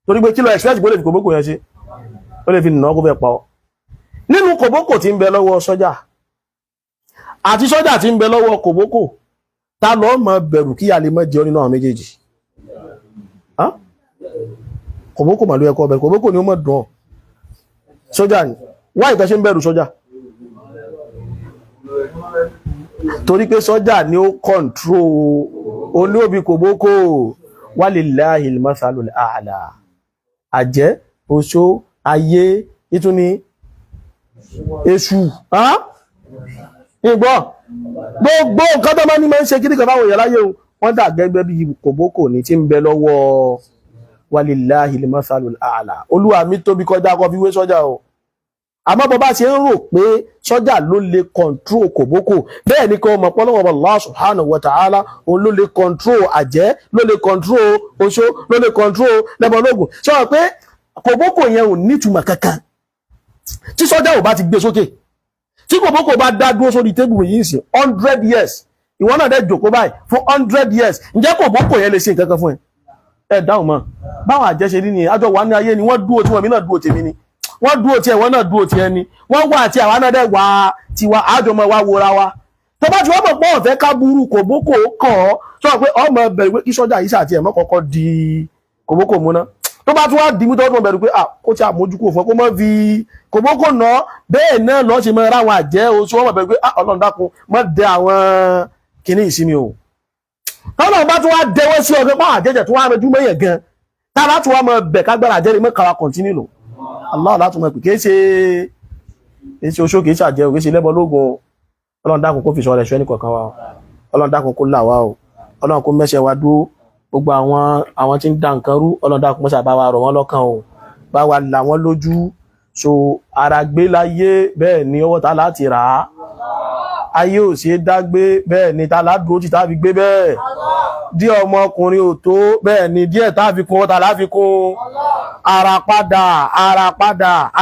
torí pé kí lọ expect kó lè fi kòbókò yẹn ṣe ó lè fi nà kó fẹ́ pa ọ́ nínú kòbókò tí ń bẹ lọ́wọ́ sọ́jà àti sọ́jà tí ń bẹ lọ́wọ́ kòbókò ta lọ́ mọ bẹ̀rù kí a lè mọ́ jẹun nínú àwọn méjèèjì kòbókò mà ló yẹ kó bẹ̀rù kòbókò ni ó mọ̀ dùn ọ́ sọ́jà ni wá ìtẹ́ ṣe ń bẹ̀rù sọ́jà torí pé sọ́jà ni ó kọ̀ntró olóbi kòbókò walillahil mathalul a'la àjẹ́ oṣó ayé ìtúni èṣù ìgbọ́ gbogbo nǹkan tó máa ní máa ń ṣe kí nìkan fáwọn èèyàn láyé wọ́n dà gẹ́gẹ́ bí kòbókò ní tí ń bẹ lọ́wọ́ walillahil mathalul a'la olúwa mi tóbi kọjá kọ́ fi wé sọ́jà o àmọ́ bọ́ bá ṣe ń rò pé sọ́jà ló lè control kòbókò bẹ́ẹ̀ ni kọ́ mọ̀ pọ́lọ́wọ́ Allah subhanahu wa ta'ala òun ló lè control àjẹ́ ló lè control oṣó ló lè control lẹ́bọ̀lógún sọ pé kòbókò yẹn ò nítumọ̀ kankan tí sọ́jà ò bá ti gbé sókè tí kòbókò bá dá dúró sórí tébù yìí sí 100 years ìwọ náà dẹ̀ jòkó báyìí fún 100 years ǹjẹ́ kòbókò yẹn lè ṣe nǹkan kan fún ẹ dáhùn mọ́ báwọn àjẹ́ ṣe rí ni àjọ wà ní ayé ni wọ́n dúró tí wọ́n mi náà dúró tèmi ni wọ́n dúró tí ẹ̀wọ́n náà dúró tí ẹni wọ́n wà tí àwọn náà dẹ̀ wà tí wà ájọmọ̀ wá wòra wa tó bá ti wọ́n mọ̀ pọ́ ọ̀fẹ́ ká burú kòbókò kàn ọ́ sọ pé ọmọ bẹ̀rù pé kí sọ́jà yìí sàtì ẹ̀mọ́ kọ́kọ́ di kòbókò múná tó bá tún wá di mú tó bẹ̀rù pé kó tí a mójúkò fún kó mọ́ fi kòbókò ná bẹ́ẹ̀ náà lọ́ ṣe mọ́ ráwọn àjẹ́ oṣù wọ́n mọ̀ bẹ̀rù pé ọlọ́run dákun mọ́ dẹ àwọn kìíní ìsinmi o tọ́lọ̀ bá tún wá dẹwọ́ sí ọgbẹ́ pàwọn àjẹjẹ tó wá rẹjú mẹ́yẹ̀ gan tá bá tún wá mọ́ bẹ̀ kágbára àjẹ́rìí mọ́ kàwá kọ̀ntínú lò Allah láti mọ̀ pé kìí ṣe oṣó kìí ṣàjẹ́ ò kìí ṣe lẹ́bọ lógun Ọlọ́run dákun kó fi ṣọ́ rẹ̀ ṣọ́ ní kọ̀ọ̀kan wa Ọlọ́run dákun kó là wá o Ọlọ́run kó mẹ́ṣẹ̀ wa dúró gbogbo àwọn tí ń dá nǹkan rú Ọlọ́run dákun mọ́ṣà bá wa rọ̀ wọ́n lọ́kàn o bá wa là wọ́n lójú so ara gbé láyé bẹ́ẹ̀ ni ọwọ́ ta láti rà á ayé ò ṣe dágbé bẹ́ẹ̀ ni ta ládùúró tí tá fi gbé bẹ́ẹ̀ díẹ̀ ọmọkùnrin ò tó bẹ́ẹ̀ ni díẹ̀ tá fi kún ọta láfi kún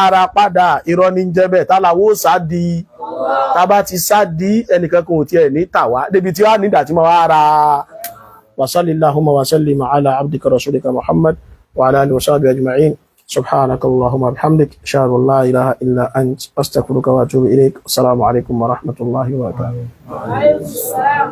Arapada irọ́ ní jẹ́bẹ̀ tálàwó sáàdì tàbá ti sáàdì ẹnìkan kò tí ẹ̀ ní tàwá débi tí wá nídà tí ma wá ara wa sallillahumma wa sallim ala abdika rasulika Muhammad wa ala alihi wa sahbihi ajma'in subhanakallahumma bihamdik ashhadu an la ilaha illa ant astaghfiruka wa atubu ilayk assalamu alaikum wa rahmatullahi wa barakatuh